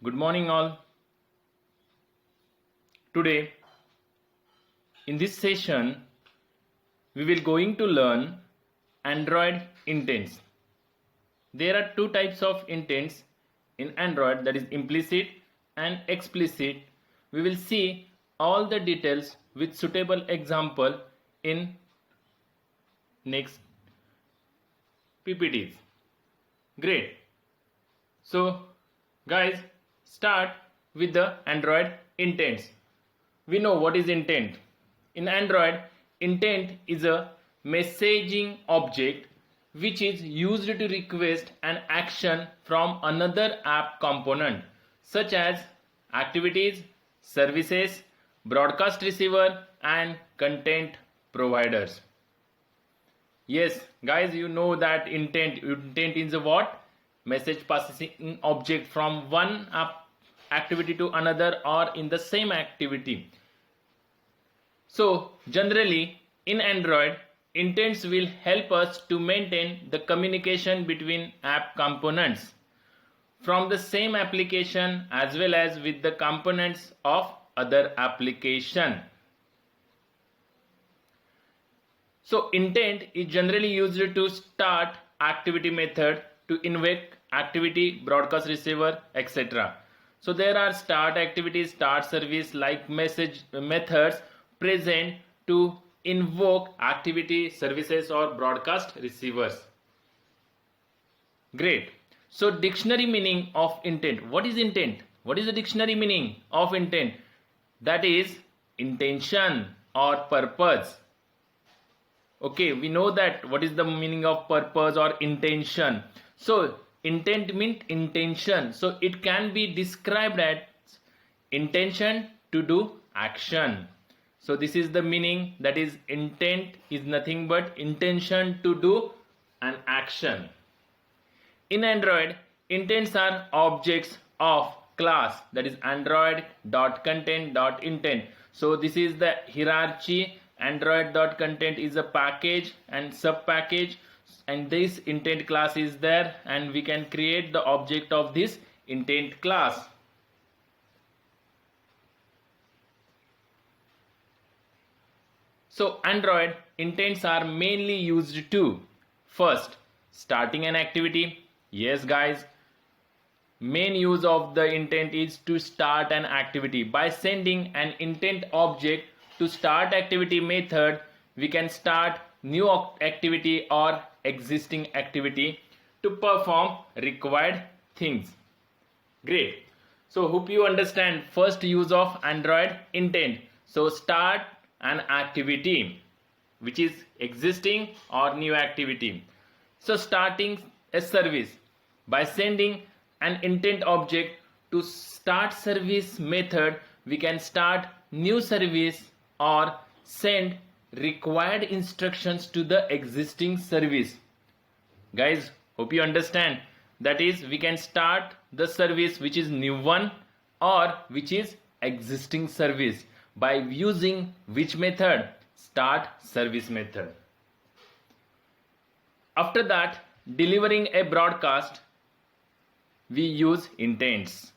Good morning all. Today in this session we will going to learn Android intents. There are two types of intents in Android, that is implicit and explicit. We will see all the details with suitable example in next PPTs. Great. So guys, start with the Android intents. We know what is intent. In Android, intent is a messaging object which is used to request an action from another app component such as activities, services, broadcast receiver and content providers. Yes guys, you know that intent is a what? Message processing object from one app activity to another or in the same activity. So generally in Android, intents will help us to maintain the communication between app components from the same application as well as with the components of other application. So intent is generally used to start activity method, to invoke activity, broadcast receiver, etc. So there are start activity, start service like message methods present to invoke activity, services or broadcast receivers. Great. So dictionary meaning of intent. What is intent? What is the dictionary meaning of intent? That is intention or purpose. Okay, we know that what is the meaning of purpose or intention. So intent means intention. So it can be described as intention to do action. So this is the meaning, that is intent is nothing but intention to do an action. In Android, intents are objects of class, that is android.content.intent. So this is the hierarchy. Android.content is a package and sub package, and this intent class is there, and we can create the object of this intent class. So Android intents are mainly used to first starting an activity. Yes guys, main use of the intent is to start an activity. By sending an intent object to start activity method, we can start new activity or existing activity to perform required things. Great. So hope you understand first use of Android intent. So start an activity which is existing or new activity. So starting a service, by sending an intent object to start service method, we can start new service or send required instructions to the existing service. Guys, hope you understand. That is, we can start the service which is new one or which is existing service by using which method? Start service method. After that, delivering a broadcast, we use intents.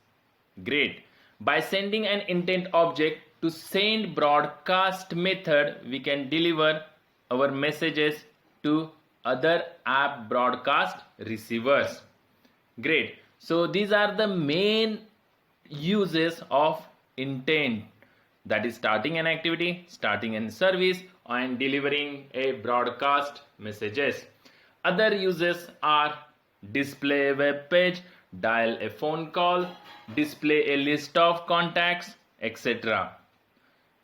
Great. By sending an intent object to send broadcast method, we can deliver our messages to other app broadcast receivers. Great. So these are the main uses of intent, that is starting an activity, starting a service and delivering a broadcast messages. Other uses are display a web page, dial a phone call, display a list of contacts, etc.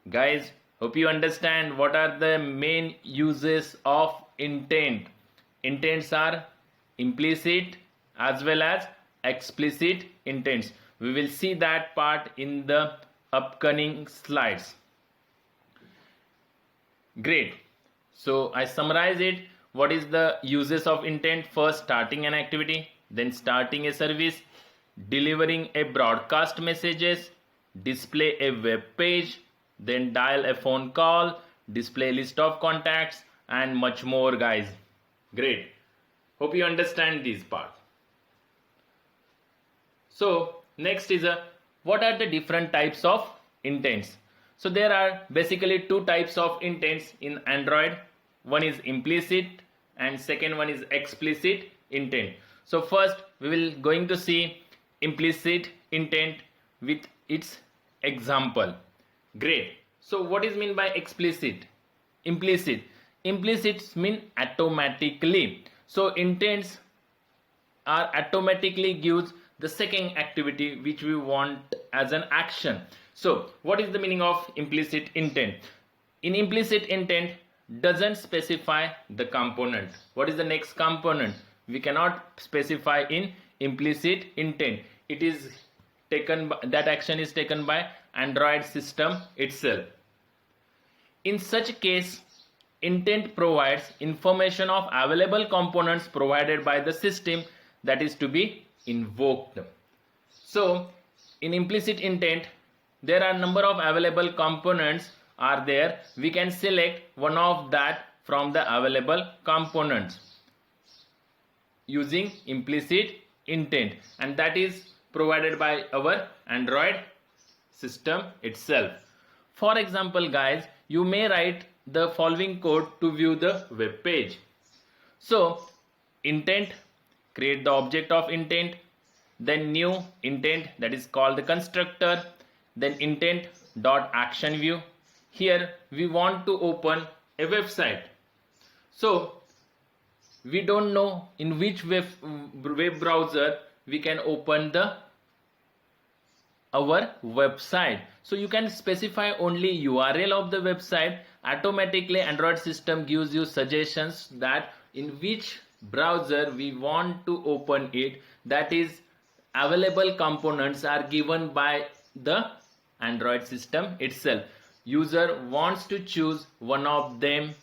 Guys, hope you understand what are the main uses of intent. Intents are implicit as well as explicit intents. We will see that part in the upcoming slides. Great. So I summarize it. What is the uses of intent? First, starting an activity, then starting a service, delivering a broadcast messages, display a web page, then dial a phone call, display list of contacts and much more guys. Great. Hope you understand this part. So Next is what are the different types of intents? So there are basically two types of intents in Android. One is implicit and second one is explicit intent. So first we will going to see implicit intent with its example. Great. So what is mean by explicit? Implicit. Implicit mean automatically. So intents are automatically gives the second activity which we want as an action. So what is the meaning of implicit intent? In implicit intent doesn't specify the component. What is the next component? We cannot specify in implicit intent. It is taken by, that action is taken by Android system itself. In such case, intent provides information of available components provided by the system that is to be invoked. So in implicit intent there are number of available components are there. We can select one of that from the available components using implicit intent, and that is provided by our Android system itself. For example guys, you may write the following code to view the web page. So intent, create the object of intent, then new intent, that is called the constructor, then intent dot action view. Here we want to open a website. So we don't know in which web browser we can open our website. So you can specify only URL of the website. Automatically Android system gives you suggestions that in which browser we want to open it. That is available components are given by the Android system itself. User wants to choose one of them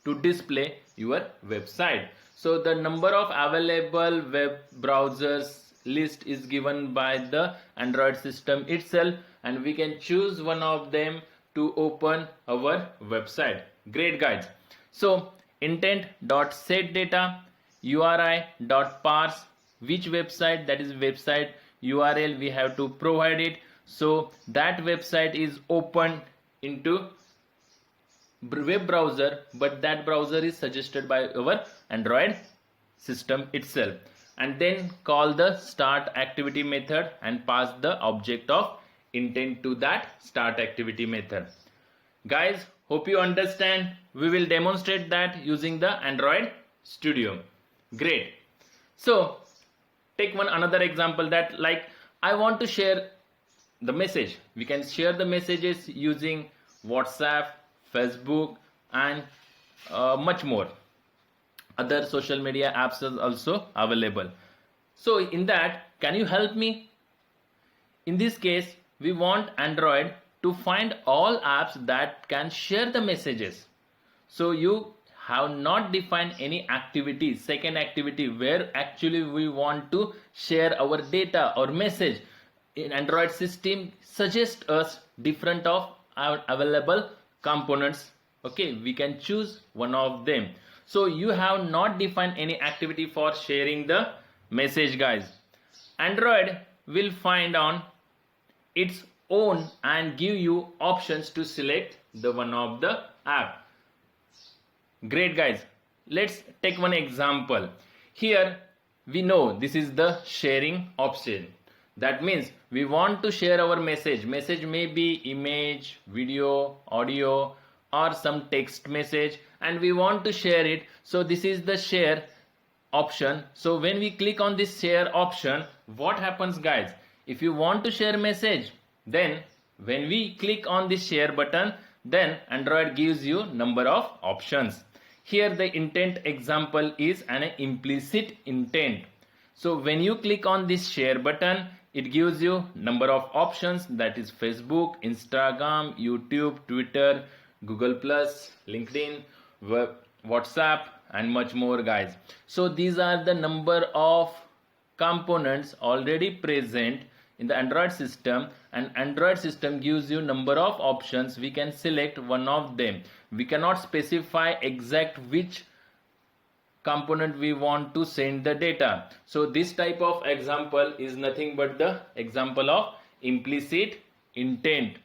to display your website. So the number of available web browsers list is given by the Android system itself, and we can choose one of them to open our website. Great guys. So intent.setData, URI.parse, which website, that is website URL we have to provide it. So that website is open into web browser, but that browser is suggested by our Android system itself. And then call the start activity method and pass the object of intent to that start activity method. Guys, hope you understand. We will demonstrate that using the Android Studio. Great. So take one another example, that like I want to share the message. We can share the messages using WhatsApp, Facebook, and much more. Other social media apps are also available. So in that, can you help me? In this case, we want Android to find all apps that can share the messages. So you have not defined any activity, second activity, where actually we want to share our data or message. In Android system suggest us different of our available components. Okay, we can choose one of them. So you have not defined any activity for sharing the message guys. Android will find on its own and give you options to select the one of the app. Great guys. Let's take one example. Here we know this is the sharing option. That means we want to share our message. Message may be image, video, audio, or some text message, and we want to share it. So this is the share option. So when we click on this share option, what happens guys? If you want to share message, then when we click on this share button, then Android gives you number of options. Here the intent example is an implicit intent. So when you click on this share button, it gives you number of options, that is Facebook, Instagram, YouTube, Twitter, Google Plus, LinkedIn, WhatsApp, and much more guys. So these are the number of components already present in the Android system, and Android system gives you number of options. We can select one of them. We cannot specify exact which component we want to send the data. So this type of example is nothing but the example of implicit intent.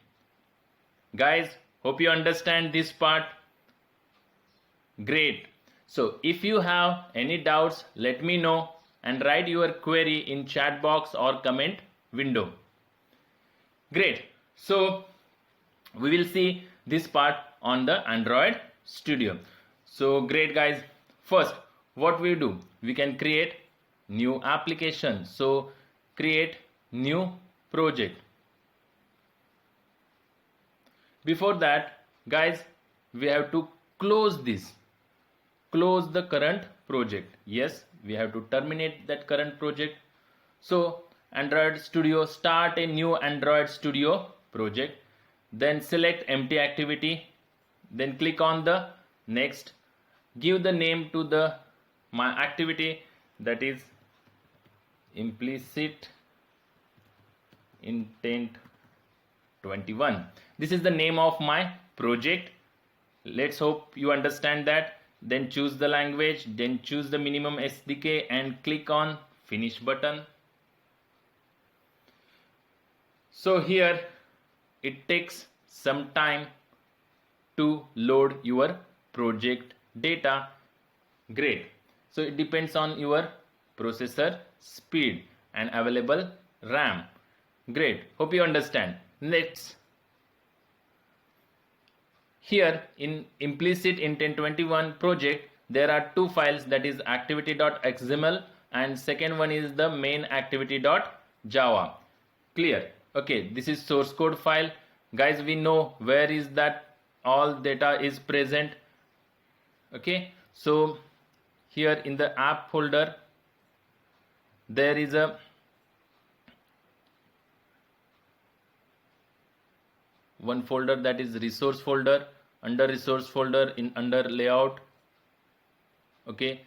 Guys, hope you understand this part. Great. So if you have any doubts, let me know and write your query in chat box or comment window. Great. So we will see this part on the Android Studio. So great guys. First, what we do, we can create new application. So create new project. Before that, guys, we have to close this. Close the current project. Yes, we have to terminate that current project. So Android Studio, start a new Android Studio project. Then select empty activity. Then click on the next. Give the name to my activity, that is implicit intent 21. This is the name of my project. Let's hope you understand that. Then choose the language, then choose the minimum SDK and click on finish button. So here it takes some time to load your project data. Great. So it depends on your processor speed and available RAM. Great. Hope you understand. Next, here in implicit intent 21 project, there are two files, that is activity.xml and second one is the main activity.java. Clear? Okay, this is source code file. Guys, we know where is that all data is present. Okay, so here in the app folder, there is a one folder, that is resource folder. Under resource folder, under layout, okay,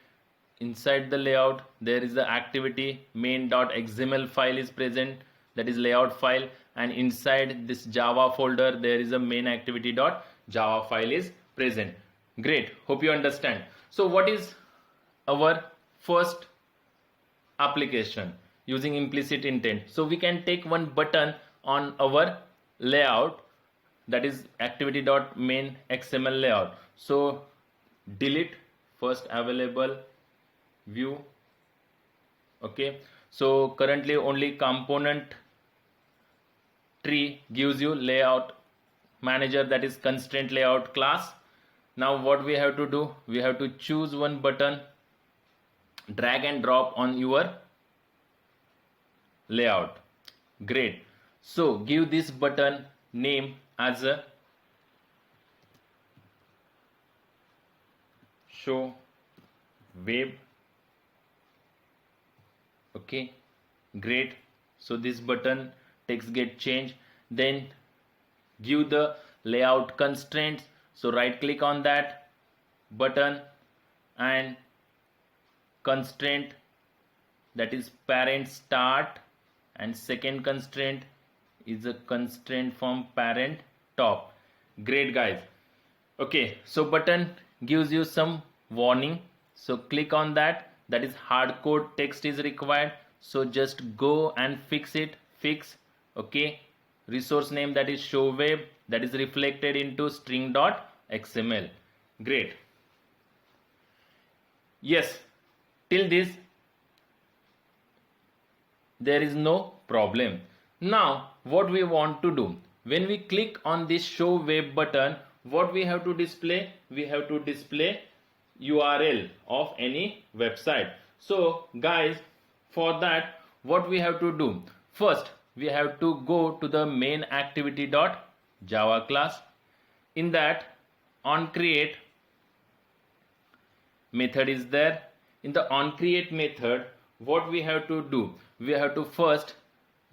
inside the layout there is the activity main.xml file is present, that is layout file, and inside this Java folder there is a main activity.java file is present. Great, hope you understand. So what is our first application using implicit intent? So we can take one button on our layout, that is activity.main XML layout. So delete first available view. Okay, so currently only component tree gives you layout manager, that is constraint layout class. Now what we have to do, we have to choose one button, drag and drop on your layout. Great. So give this button name as a show web. Okay, great. So this button text get changed. Then give the layout constraints. So right click on that button and constraint, that is parent start, and second constraint is a constraint from parent top. Great guys. Okay, so button gives you some warning, so click on that, that is hardcode text is required, so just go and fix it. Fix. Okay, resource name, that is show web, that is reflected into string.xml. Great. Yes, till this there is no problem. Now what we want to do, when we click on this show web button, what we have to display, we have to display URL of any website. So guys, for that what we have to do, first we have to go to the main activity.java class. In that, on create method is there. In the on create method, what we have to do, we have to first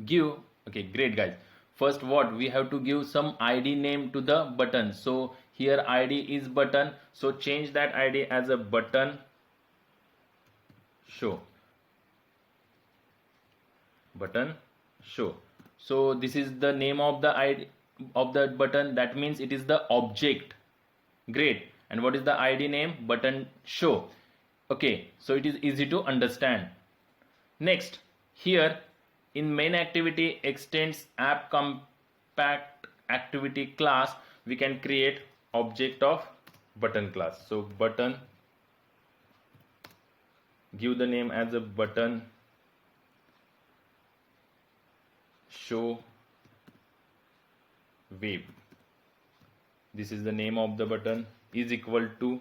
give, okay, great guys, first what we have to give some ID name to the button. So here ID is button, so change that ID as a button show. Button show. So this is the name of the ID of the button, that means it is the object. Great. And what is the ID name? Button show. Okay, so it is easy to understand. Next, here in main activity extends app compact activity class, we can create object of button class. So button, give the name as a button show wave. This is the name of the button, is equal to,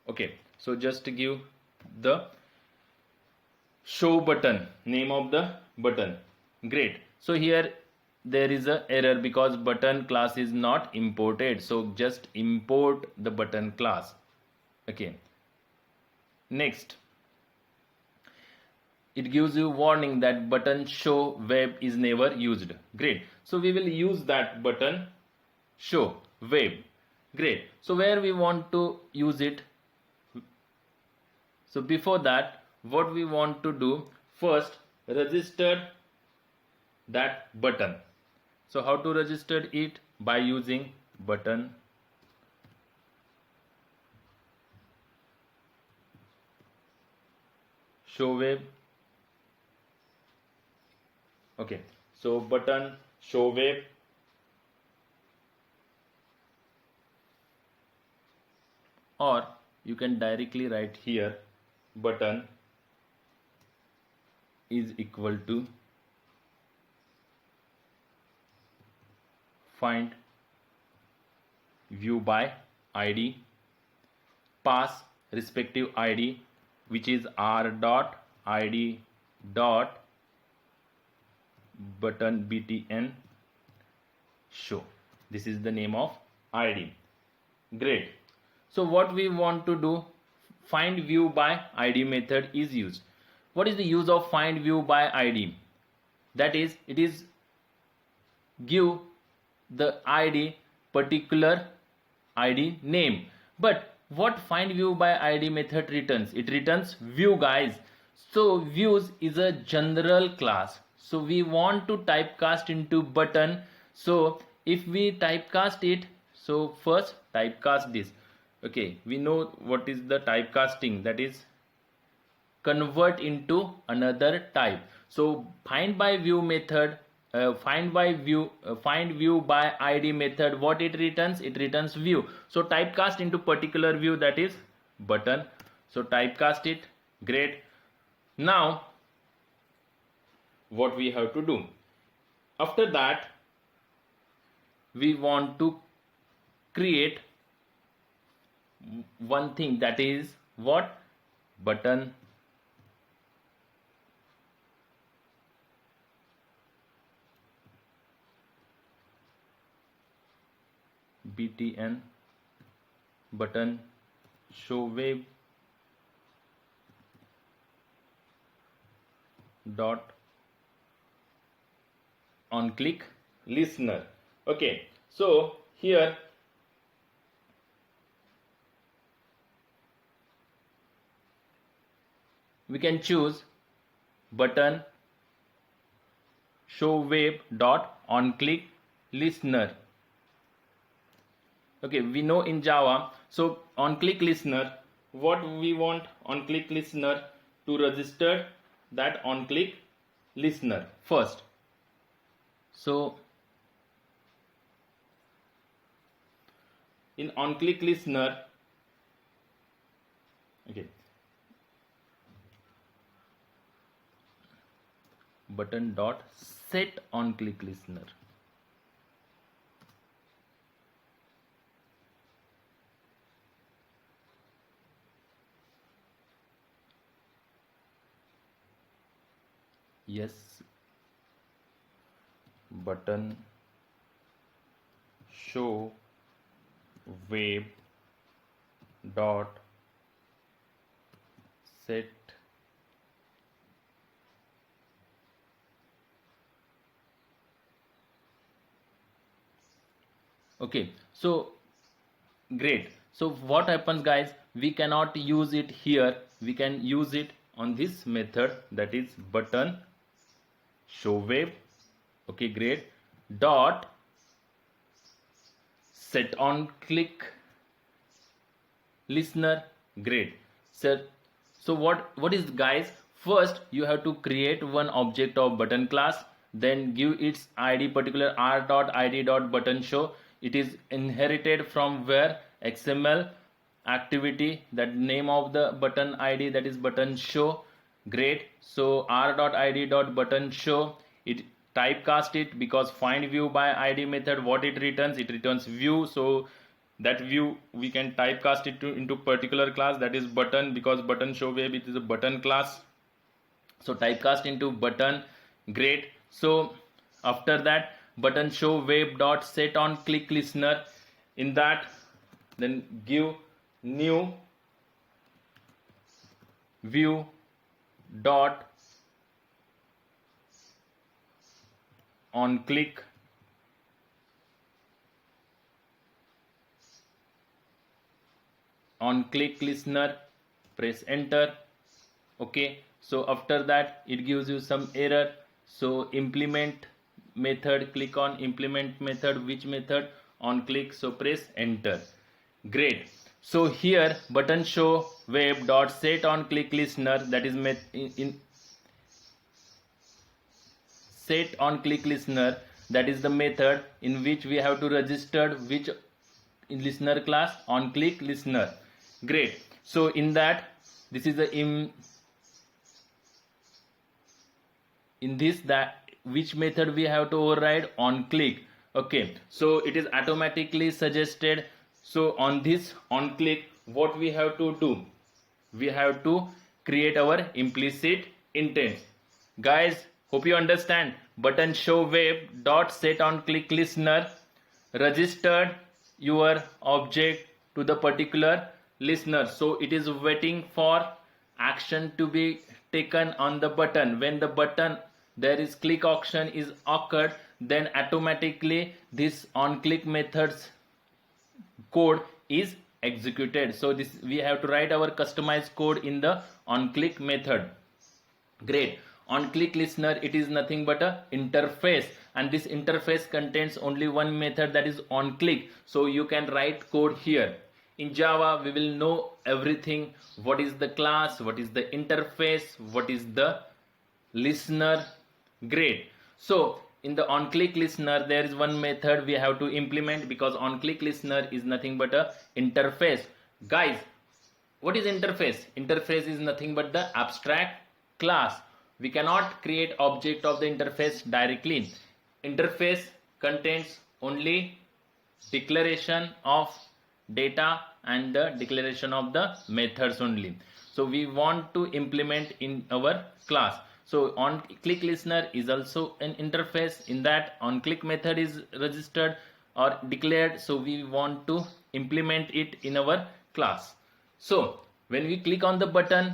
okay, so just give the show button, name of the button. Great. So here there is a error because button class is not imported, so just import the button class. Okay, next, it gives you warning that button show web is never used. Great. So we will use that button show web. Great. So where we want to use it? So before that, what we want to do, first register that button. So how to register it? By using button show web. Okay, so button show web, or you can directly write here button is equal to find view by id, pass respective id, which is r dot id dot button btn show. This is the name of id. Great. So what we want to do, find view by id method is used. What is the use of find view by id? That is, it is give the id particular id name. But what find view by id method returns? It returns view, guys. So views is a general class, so we want to typecast into button. So if we typecast it, so first typecast this. Okay, we know what is the typecasting, that is convert into another type. So find by view method, find view by id method, what it returns? It returns view. So typecast into particular view, that is button. So typecast it. Great. Now what we have to do, after that we want to create one thing, that is what? Button btn button show wave dot on click listener. Okay, so here we can choose button show wave dot on click listener. Okay, we know in Java, so on click listener, what we want on click listener to register that on click listener first. So in on click listener, okay, button dot set on click listener. Yes, button show wave dot set okay. So great. So what happens, guys, we cannot use it here, we can use it on this method, that is button show wave. Okay, great, dot set on click listener. Great. So So what is, guys, first you have to create one object of button class, then give its id particular r.id.button show. It is inherited from where xml activity, that name of the button id, that is button show. Great. So r.id.button show, it typecast it, because find view by id method, what it returns view. So that view we can typecast it into particular class, that is button, because button show web, it is a button class. So typecast into button. Great. So after that, button show web dot set on click listener, in that then give new view dot on click listener, press enter. Okay, so after that it gives you some error. So implement method, click on implement method, which method, on click, so press enter. Great. So here button show web dot set on click listener, that is in set on click listener, that is the method in which we have to register which in listener class, on click listener. Great. So in that, this is the in this, that which method we have to override, on click. Okay, so it is automatically suggested. So on this on click, what we have to do, we have to create our implicit intent. Guys, hope you understand. Button show web dot set on click listener registered your object to the particular listener, so it is waiting for action to be taken on the button. When the button there is click action is occurred, then automatically this on click methods code is executed. So this we have to write our customized code in the on click method. Great. On click listener, it is nothing but a interface, and this interface contains only one method, that is on click. So you can write code here. In Java we will know everything, what is the class, what is the interface, what is the listener. Great. So in the on click listener there is one method we have to implement, because on click listener is nothing but a interface. Guys, what is interface? Interface is nothing but the abstract class. We cannot create object of the interface directly. Interface contains only declaration of data and the declaration of the methods only. So we want to implement in our class. So on click listener is also an interface, in that on click method is registered or declared, so we want to implement it in our class. So when we click on the button,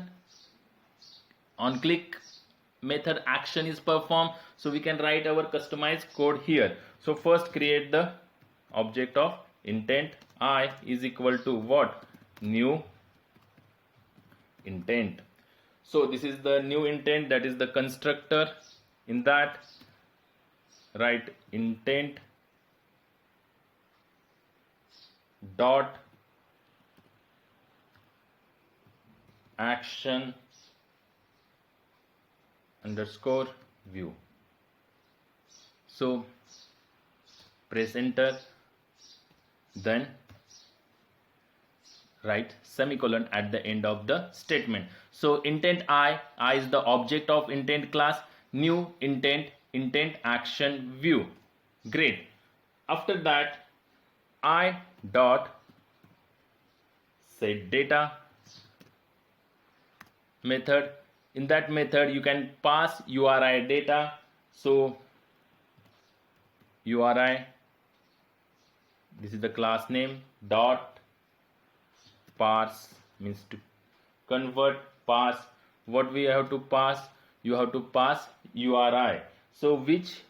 on click method action is performed, so we can write our customized code here. So first create the object of intent I is equal to what? New intent. So this is the new intent, that is the constructor. In that write intent dot action underscore view. So press enter, then write semicolon at the end of the statement. So intent I is the object of intent class, new intent, intent action view. Great. After that, I dot set data method. In that method you can pass URI data. So URI, this is the class name, dot parse means to convert, pass. What we have to pass? You have to pass URI. So which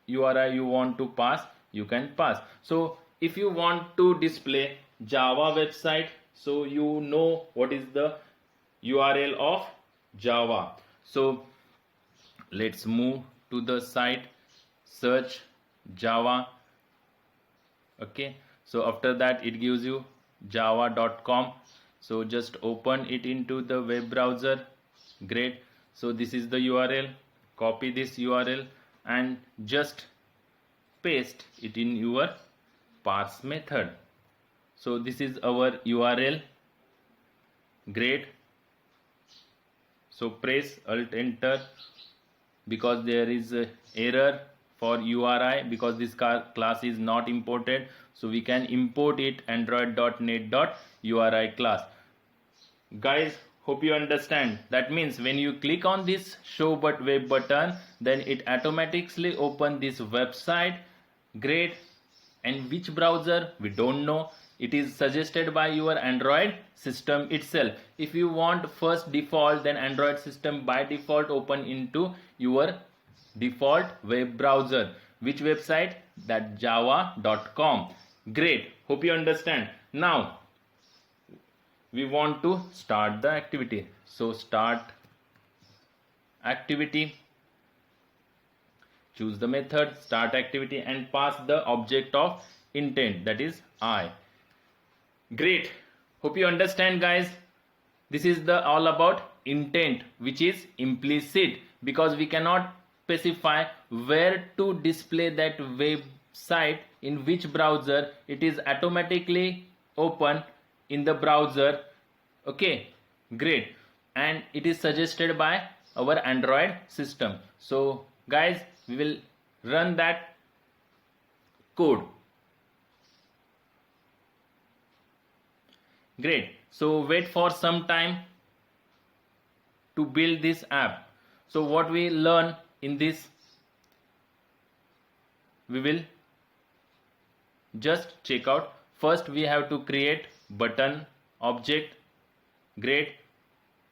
URI you want to pass, you can pass. So if you want to display Java website, so you know what is the URL of Java. So let's move to the site, search Java. Okay, so after that it gives you java.com. So just open it into the web browser. Great. So this is the URL. Copy this URL and just paste it in your parse method. So this is our URL. Great. So press Alt Enter because there is a error for URI because this class is not imported. So we can import it android.net.uri class. Guys, hope you understand. That means when you click on this show but web button, then it automatically open this website. Great. And which browser we don't know. It is suggested by your Android system itself. If you want first default, then Android system by default open into your default web browser. Which website? That java.com. Great. Hope you understand. Now we want to start the activity. So start activity. Choose the method, start activity, and pass the object of intent, that is I. Great. Hope you understand, guys. This is the all about intent, which is implicit because we cannot specify where to display that website, in which browser. It is automatically open in the browser. Okay, great. And it is suggested by our Android system. So guys, we will run that code. Great. So wait for some time to build this app. So what we learn in this, we will just check out. First we have to create button object. Great.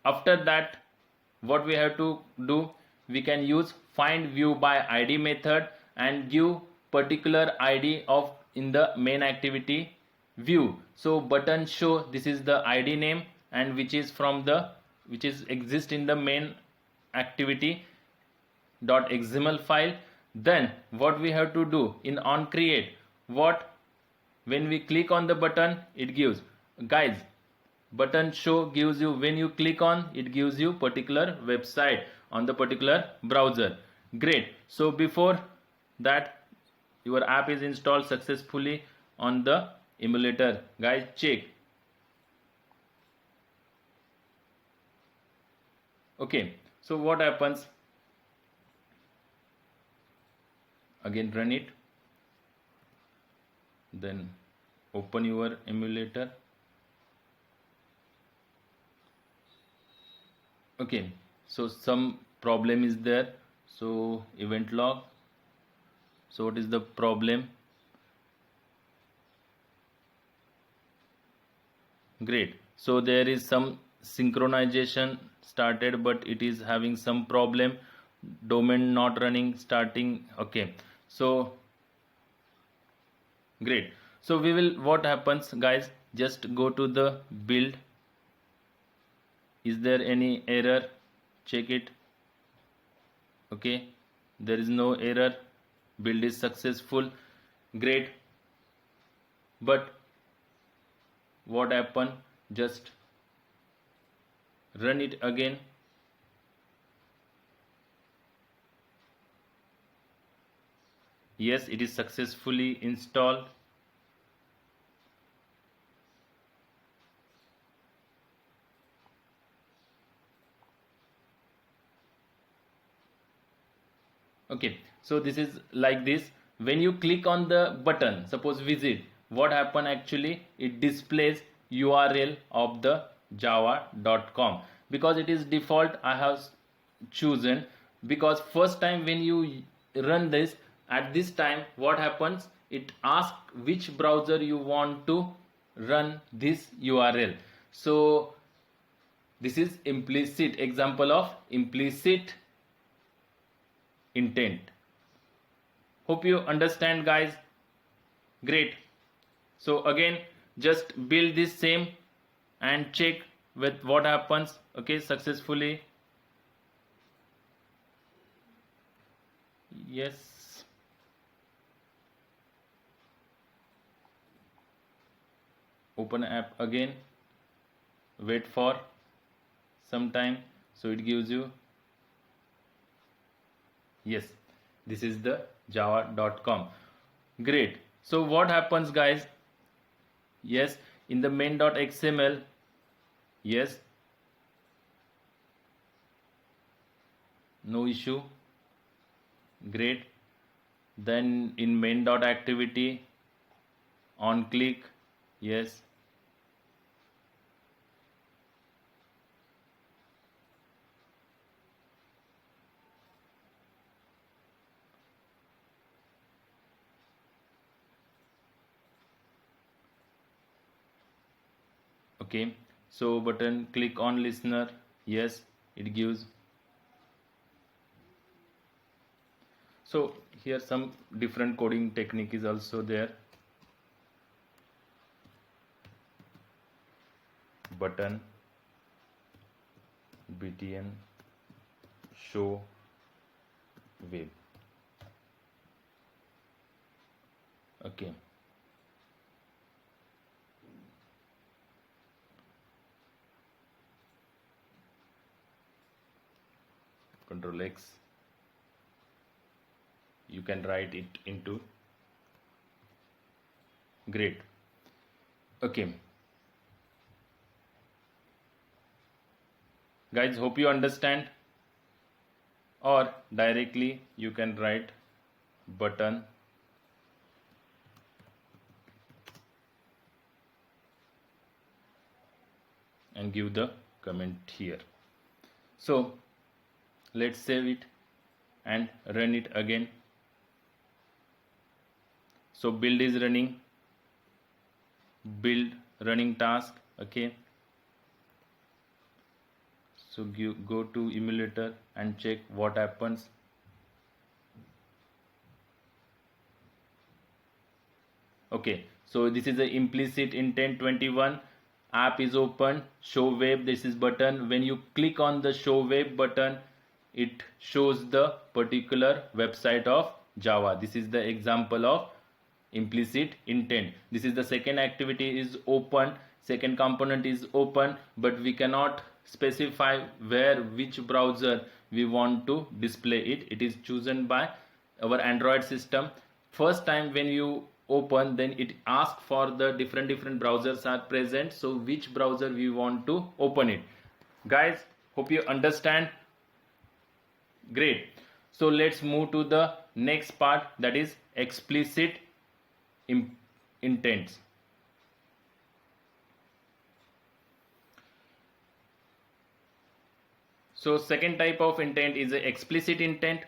After that, what we have to do, we can use find view by ID method and give particular ID of in the main activity view. So button show, this is the ID name and which is from the exist in the main activity .xml file. Then what we have to do in on create, when we click on the button, it gives, guys, button show gives you, when you click on it, gives you particular website on the particular browser. Great. So before that, your app is installed successfully on the emulator. Guys, check. Okay, so what happens? Again run it, then open your emulator. Okay, so some problem is there. So event log. So what is the problem? Great. So there is some synchronization started, but it is having some problem. Domain not running, starting. Okay, so great. So we will, what happens, guys, just go to the build. Is there any error? Check it. Okay, there is no error. Build is successful. Great. But what happened? Just run it again. Yes, it is successfully installed. Okay, so this is like this. When you click on the button, suppose visit, what happen actually? It displays URL of the java.com because it is default. I have chosen because first time when you run this, at this time what happens, it asks which browser you want to run this URL. So this is implicit example of implicit intent. Hope you understand, guys. Great. So again, just build this same and check with what happens. Okay, successfully. Yes. Open app again. wait for some time. So it gives you, yes, this is the java.com. Great. So what happens, guys? Yes, in the main.xml, yes, no issue. Great. Then in main.activity, on click, yes, okay. So button, click on listener, yes, it gives. So here some different coding technique is also there. Button, btn, show web. Okay. Control X. You can write it into. Great. Okay. Guys, hope you understand. Or directly you can write button and give the comment here. So let's save it and run it again. So build is running, build running task. Okay, so go to emulator and check what happens. Okay, so this is the implicit intent 21. App is open, show web, this is button. When you click on the show web button, it shows the particular website of Java. This is the example of implicit intent. This is the second activity is open, second component is open, but we cannot specify which browser we want to display it. It is chosen by our Android system. First time when you open, then it asks for the different browsers are present, so which browser we want to open it. Guys, hope you understand. Great. So let's move to the next part, that is explicit intents. So second type of intent is the explicit intent.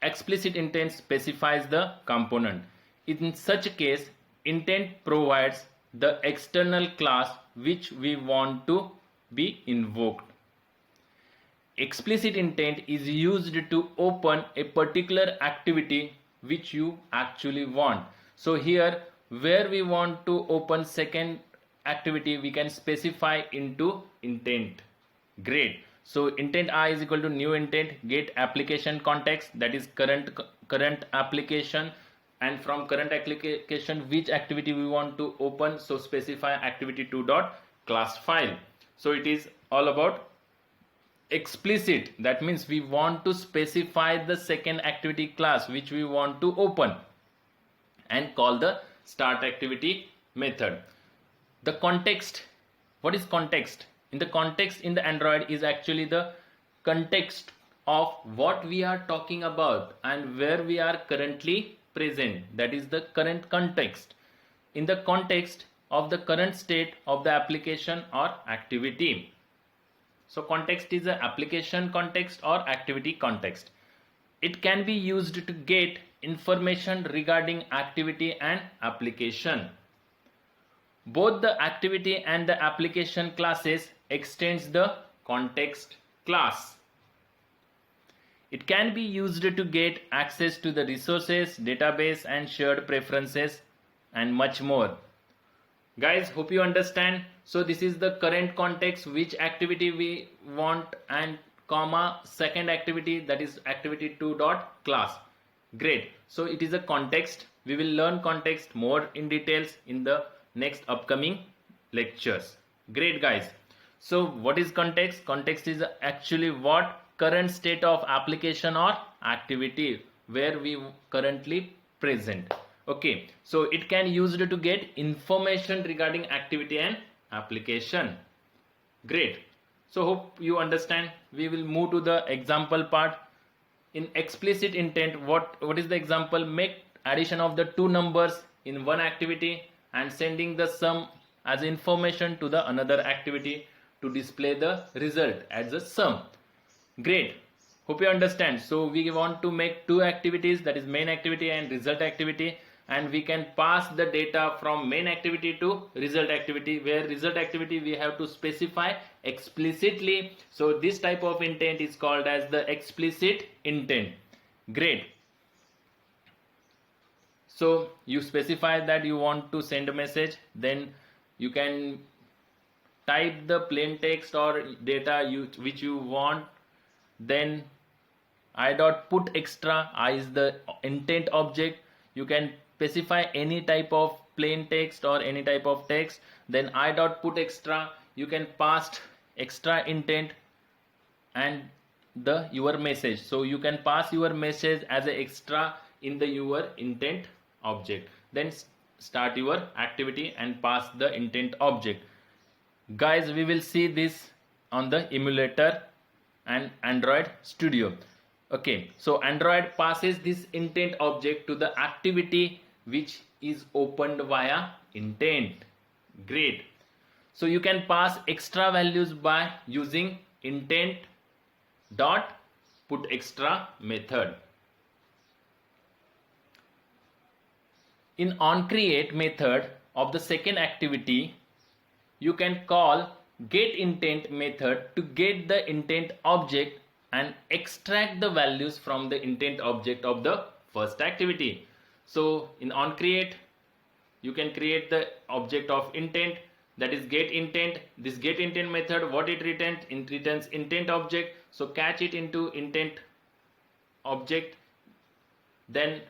Explicit intent specifies the component. In such a case, intent provides the external class which we want to be invoked. Explicit intent is used to open a particular activity which you actually want. So here where we want to open second activity, we can specify into intent. Great. So intent I is equal to new intent, get application context, that is current application, and from current application which activity we want to open, so specify activity2.class file. So it is all about explicit, that means we want to specify the second activity class which we want to open and call the start activity method. The context, what is context? In the context in the Android is actually the context of what we are talking about and where we are currently present, that is the current context. In the context of the current state of the application or activity. So context is an application context or activity context. It can be used to get information regarding activity and application. Both the activity and the application classes extends the context class. It can be used to get access to the resources, database and shared preferences and much more. Guys, hope you understand. So this is the current context, which activity we want, and comma second activity, that is activity2.class. Great. So it is a context. We will learn context more in details in the next upcoming lectures. Great, guys. So what is context? Context is actually what current state of application or activity where we currently present. Okay, so it can used to get information regarding activity and application. Great. So hope you understand. We will move to the example part. In explicit intent, what is the example? Make addition of the two numbers in one activity and sending the sum as information to the another activity to display the result as a sum. Great. Hope you understand. So we want to make two activities, that is main activity and result activity, and we can pass the data from main activity to result activity, where result activity we have to specify explicitly. So this type of intent is called as the explicit intent. Great. So you specify that you want to send a message, then you can type the plain text or data which you want. Then I dot put extra, I is the intent object. You can specify any type of plain text or any type of text. Then I dot put extra, you can pass extra intent and the your message. So you can pass your message as an extra in the your intent object. Then start your activity and pass the intent object. Guys, we will see this on the emulator and Android Studio. Okay, so Android passes this intent object to the activity which is opened via intent. Great. So you can pass extra values by using intent dot put extra method. In onCreate method of the second activity, you can call getIntent method to get the intent object and extract the values from the intent object of the first activity. So in onCreate, you can create the object of intent, that is getIntent. This getIntent method, what it returns? It returns intent object. So catch it into intent object. Then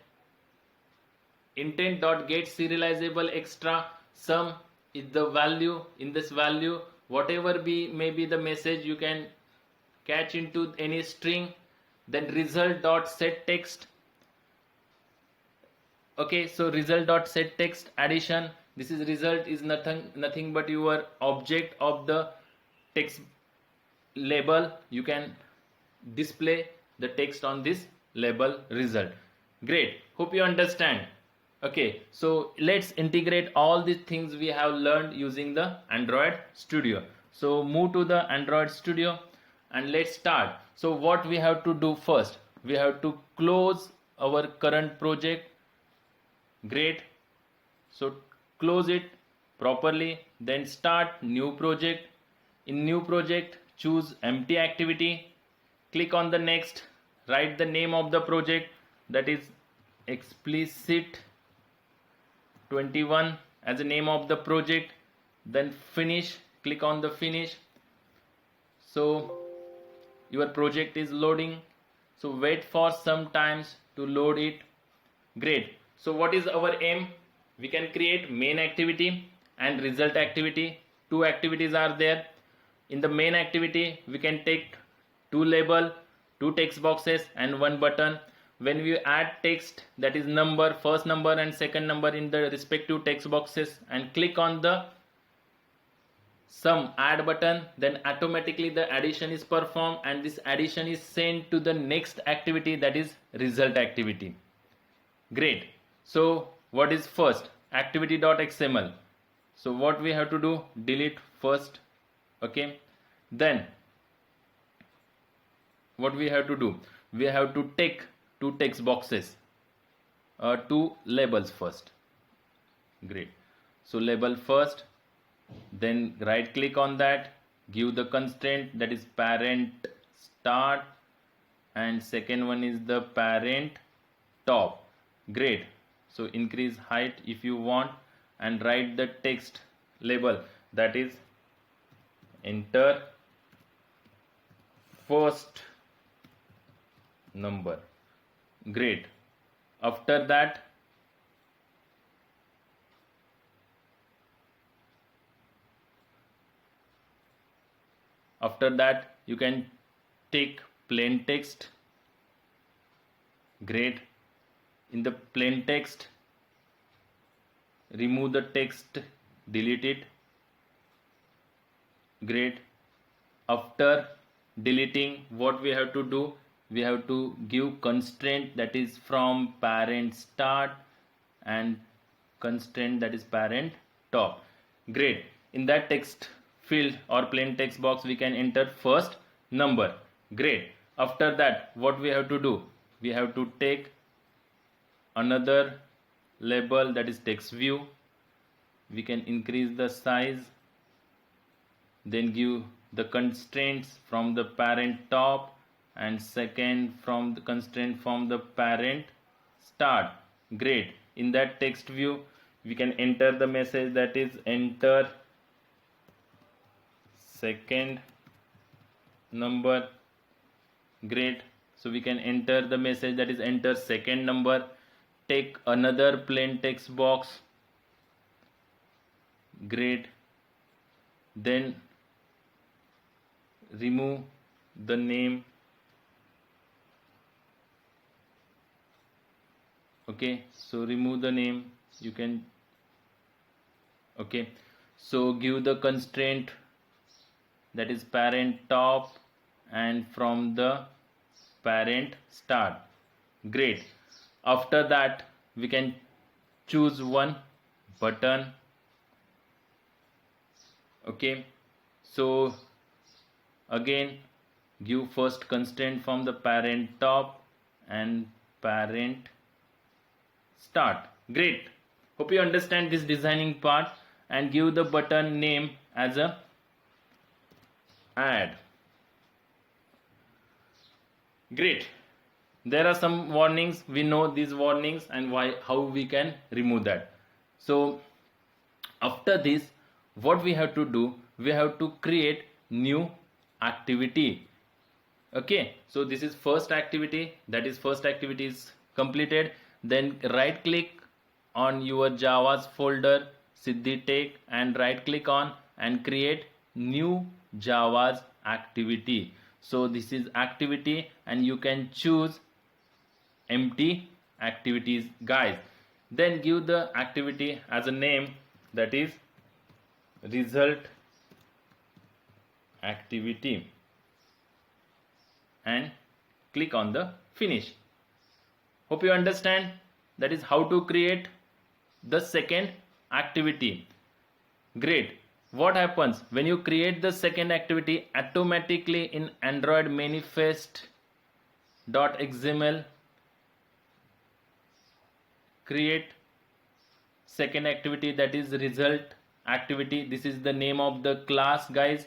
intent dot get serializable extra sum is the value. In this value, whatever may be the message, you can catch into any string. Then result dot set text. Okay, so result dot set text addition. This is result is nothing but your object of the text label. You can display the text on this label result. Great. Hope you understand. Okay, so let's integrate all these things we have learned using the Android Studio. So move to the Android Studio and let's start. So what we have to do first? We have to close our current project. Great. So close it properly, then start new project. In new project, choose empty activity, click on the next, write the name of the project, that is explicit 21 as the name of the project. Then finish, click on the finish. So your project is loading, so wait for some times to load it. Great. So what is our aim? We can create main activity and result activity. Two activities are there. In the main activity, we can take two label, two text boxes and one button. When we add text, that is number, first number and second number in the respective text boxes, and click on the sum add button, then automatically the addition is performed and this addition is sent to the next activity, that is result activity. Great. So what is first? Activity.xml. So what we have to do? Delete first. Okay. Then what we have to do? We have to take two text boxes, two labels first. Great. So label first, then right click on that, give the constraint, that is parent start, and second one is the parent top. Great. So increase height if you want and write the text label, that is enter first number. Great. After that, After that you can take plain text. Great. In the plain text, remove the text, delete it. Great. After deleting, what we have to do, we have to give constraint that is from parent start and constraint that is parent top. Great. In that text field or plain text box we can enter first number. Great. After that what we have to do, we have to take another label that is text view. We can increase the size, then give the constraints from the parent top and second from the constraint from the parent start. Great. In that text view we can enter the message that is enter second number. Great. So we can enter the message that is enter second number. Take another plain text box. Great. Then remove the name. Okay, so remove the name. You can, okay, so give the constraint that is parent top and from the parent start. Great. After that we can choose one button. Okay, so again give first constraint from the parent top and parent start. Great. Hope you understand this designing part, and give the button name as a add. Great. There are some warnings. We know these warnings and how we can remove that. So after this what we have to do, we have to create new activity. Okay, so this is first activity, that is first activity is completed. Then right click on your Java's folder SiddhiTech and right click on and create new Java's activity. So this is activity and you can choose empty activities, guys. Then give the activity as a name that is result activity and click on the finish. Hope you understand. That is how to create the second activity. Great. What happens when you create the second activity? Automatically in Android manifest.xml create second activity that is result activity. This is the name of the class, guys.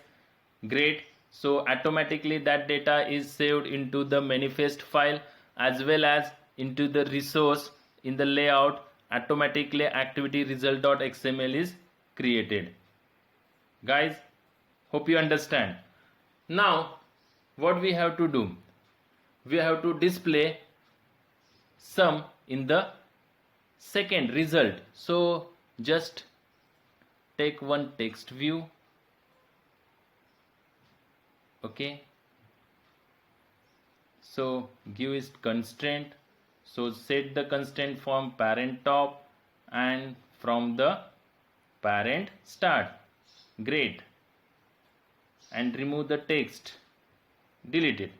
Great. So automatically that data is saved into the manifest file as well as into the resource in the layout. Automatically activity result.xml is created. Guys, hope you understand. Now what we have to do, we have to display sum in the second result. So just take one text view. Okay, so give is constraint. So set the constraint from parent top and from the parent start. Great. And remove the text, delete it.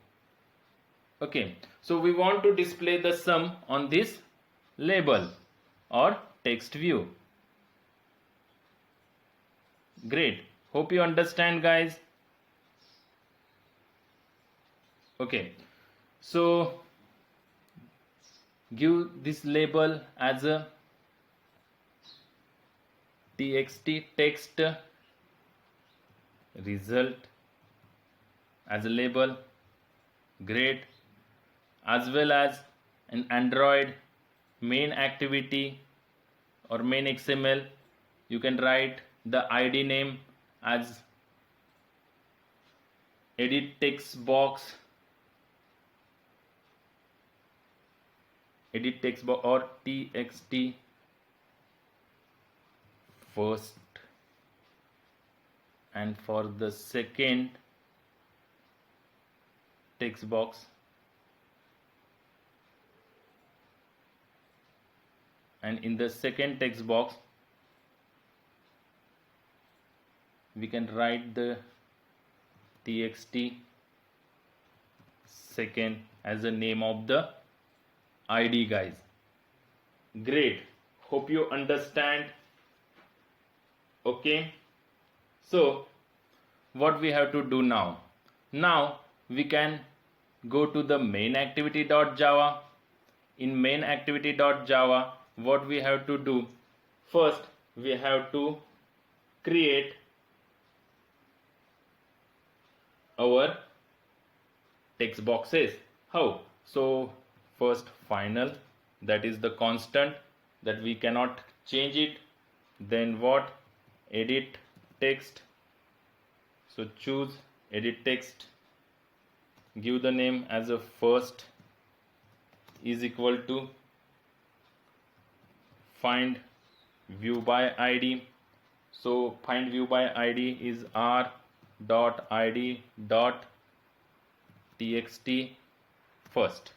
Okay, so we want to display the sum on this label or text view. Great. Hope you understand, guys. Okay, so give this label as a txt text result as a label. Great. As well as an Android main activity or main XML, you can write the ID name as edit text box, edit text box or txt first, and for the second text box, and in the second text box we can write the txt second as the name of the id, guys. Great, hope you understand. Okay, so what we have to do now? Now we can go to the main activity.java. In main activity.java, what we have to do? First, we have to create our text boxes. How? So first final, that is the constant that we cannot change it. Then what? Edit text. So choose edit text, give the name as a first is equal to find view by id. So find view by id is r.id.txt first.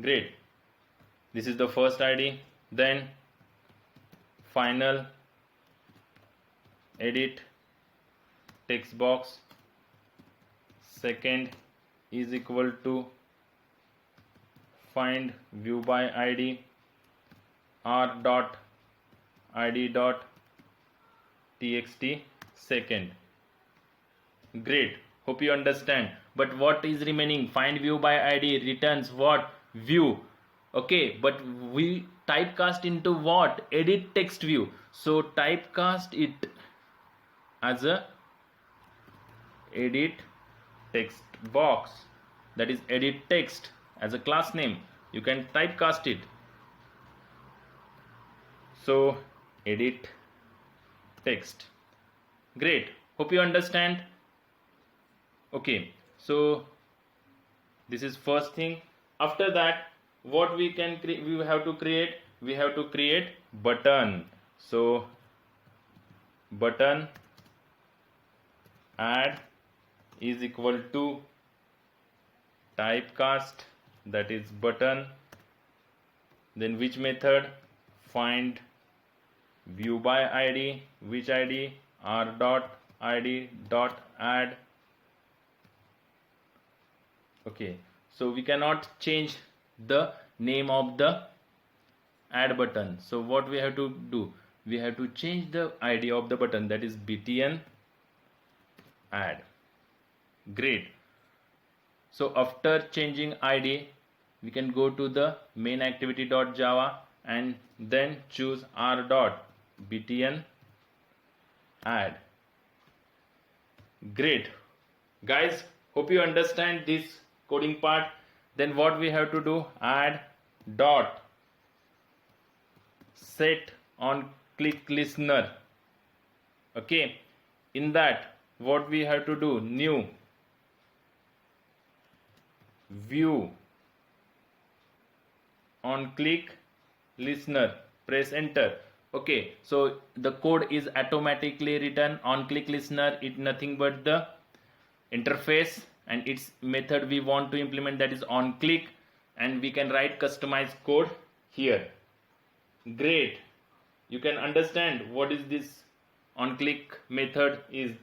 Great, this is the first id. Then final edit text box second is equal to find view by id r.id.txt second. Great, hope you understand. But what is remaining? Find view by id returns what? View. Okay, but we typecast into what? Edit text view. So typecast it as a edit text box, that is edit text as a class name. You can typecast it. So edit text. Great, hope you understand. Okay, so this is first thing. After that, what we can we have to create? We have to create button. So button add is equal to typecast, that is button. Then which method? Find view by id. Which id? r.id.add. Okay, so we cannot change the name of the add button. So what we have to do? We have to change the id of the button, that is btn add. Great, so after changing id, we can go to the main activity.java and then choose r.btn add. Great, guys, hope you understand this coding part. Then what we have to do? Add dot set on click listener. Okay, in that what we have to do? New view on click listener, press enter. Okay, so the code is automatically written on click listener. It nothing but the interface and its method we want to implement, that is on click, and we can write customized code here. Great, you can understand what is this on click method is.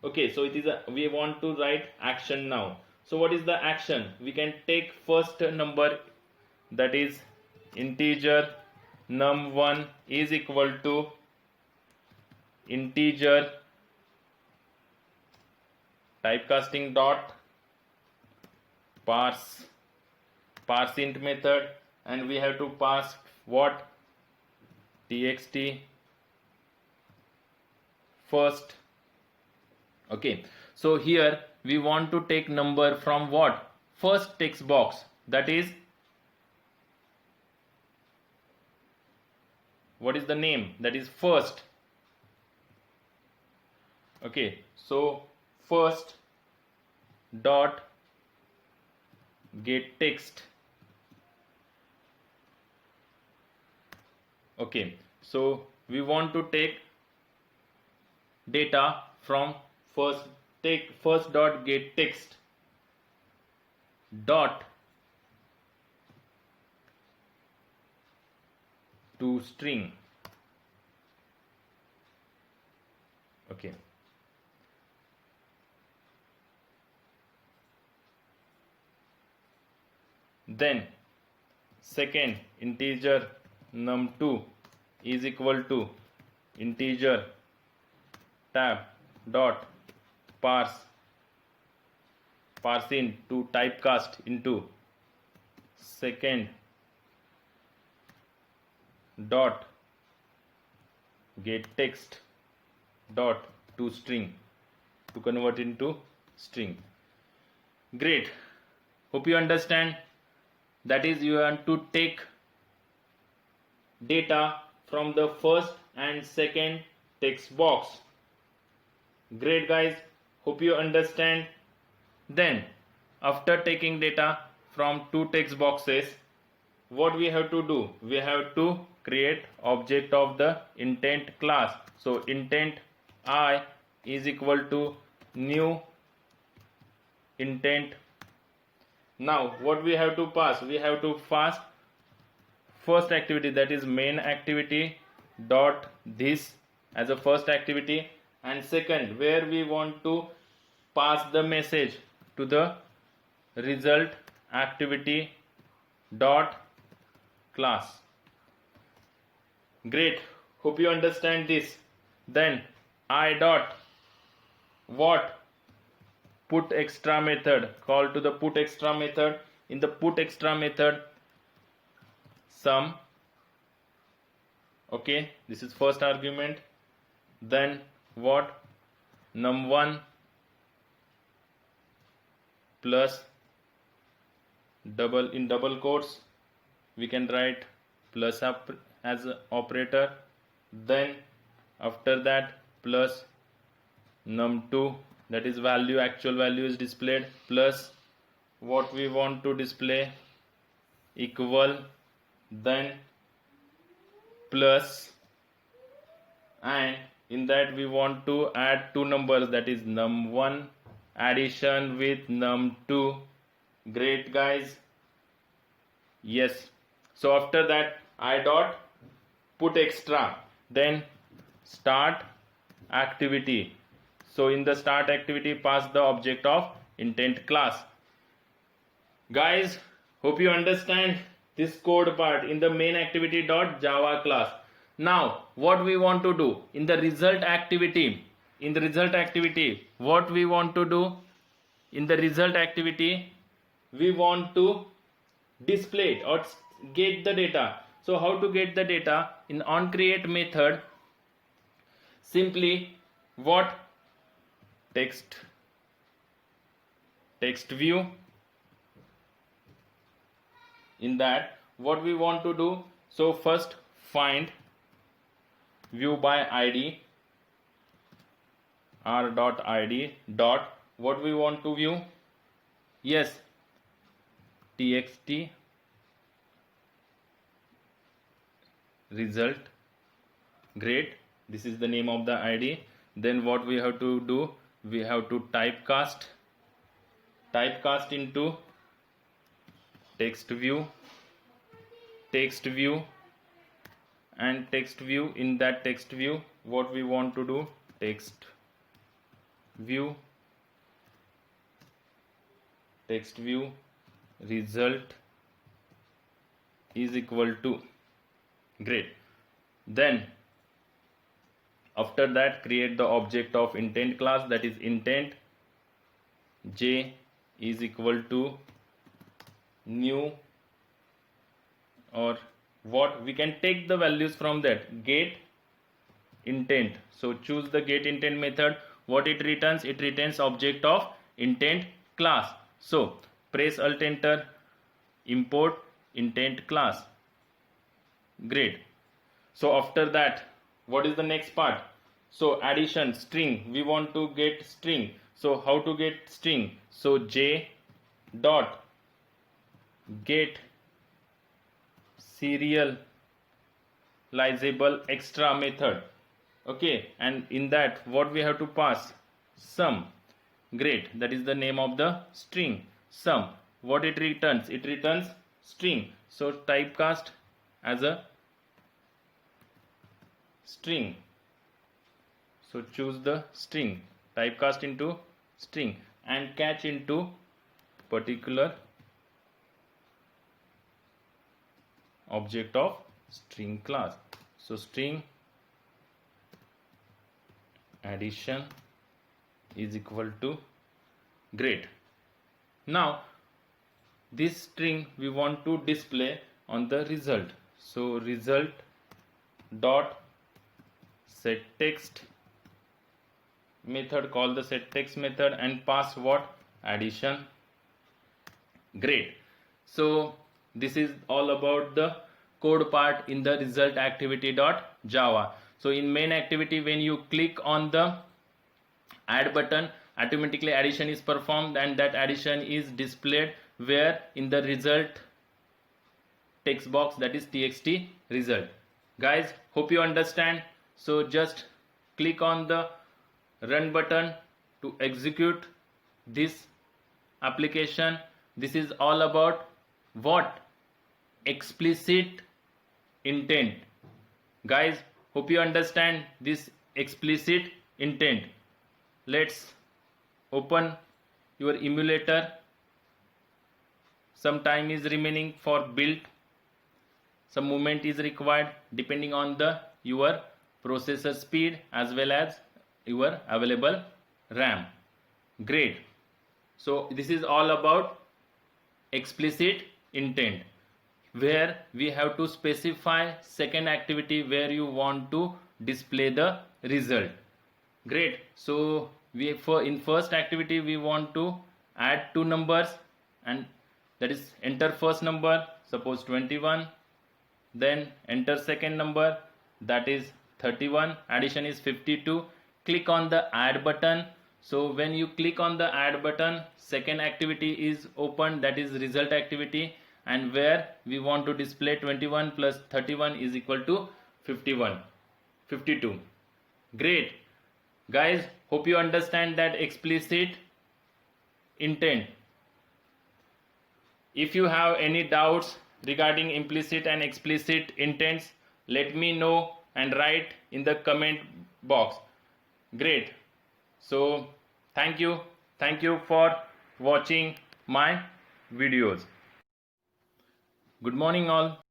Okay, so it is we want to write action now. So what is the action? We can take first number, that is integer num1 is equal to integer typecasting dot parseInt method, and we have to pass what? txt first. Okay, so here we want to take number from what? First text box, that is what is the name? That is first. Okay, so first dot get text. Okay, so we want to take data from first dot get text. dot to string. Okay, then second integer num2 is equal to integer tab dot parse in to typecast into second dot get text dot to string to convert into string. Great, hope you understand. That is, you want to take data from the first and second text box. Great guys, hope you understand. Then after taking data from two text boxes, what we have to do? We have to create object of the intent class. So intent I is equal to new intent. Now what we have to pass? We have to pass first activity, that is main activity dot this as a first activity, and second where we want to pass the message to the result activity dot class. Great, hope you understand this. Then I dot what? Put extra method. Call to the put extra method. In the put extra method, sum. Okay, this is first argument. Then what? num1 plus double, in double quotes we can write plus up as an operator. Then after that plus num2, that is value, actual value is displayed, plus what we want to display, equal, then plus, and in that we want to add two numbers, that is num1 addition with num2. Great guys, yes. So after that I dot put extra, then start activity. So in the start activity, pass the object of intent class. Guys, hope you understand this code part in the main activity dot java class. Now what we want to do in the result activity? In the result activity, what we want to do? In the result activity, we want to display it or get the data. So how to get the data? In onCreate method, simply what? Text view. In that what we want to do? So first find view by id r dot id dot what we want to view? Yes, txt result. Great, this is the name of the id. Then what we have to do? We have to typecast into text view, and text view. In that text view, what we want to do? Text view result is equal to. Great. Then after that, create the object of intent class, that is intent j is equal to new, or what? We can take the values from that get intent. So choose the get intent method. What it returns? It returns object of intent class. So press alt enter, import intent class. Great. So after that, what is the next part? So addition string, we want to get string. So how to get string? So j dot get serializable extra method. Okay, and in that what we have to pass? Sum. Great, that is the name of the string, sum. what it returns? It returns string. So typecast as a string. So choose the string, typecast into string, and catch into particular object of string class. So string addition is equal to great. Now this string we want to display on the result. So result dot set text method, call the set text method and pass what? Addition. Great. So this is all about the code part in the result activity.java. So in main activity, when you click on the add button, automatically addition is performed and that addition is displayed where? In the result text box, that is txt result. Guys, hope you understand. So just click on the run button to execute this application. This is all about what? Explicit intent. Guys, hope you understand this explicit intent. Let's open your emulator. Some time is remaining for build. Some movement is required depending on the your processor speed as well as your available RAM. Great. So this is all about explicit intent, where we have to specify second activity where you want to display the result. Great. So in first activity we want to add two numbers, and that is enter first number, suppose 21, then enter second number, that is 31, addition is 52. Click on the add button. So when you click on the add button, second activity is open, that is result activity, and where we want to display 21 plus 31 is equal to 52. Great. Guys, hope you understand that explicit intent. If you have any doubts regarding implicit and explicit intents, let me know and write in the comment box. Great. So thank you for watching my videos. Good morning all.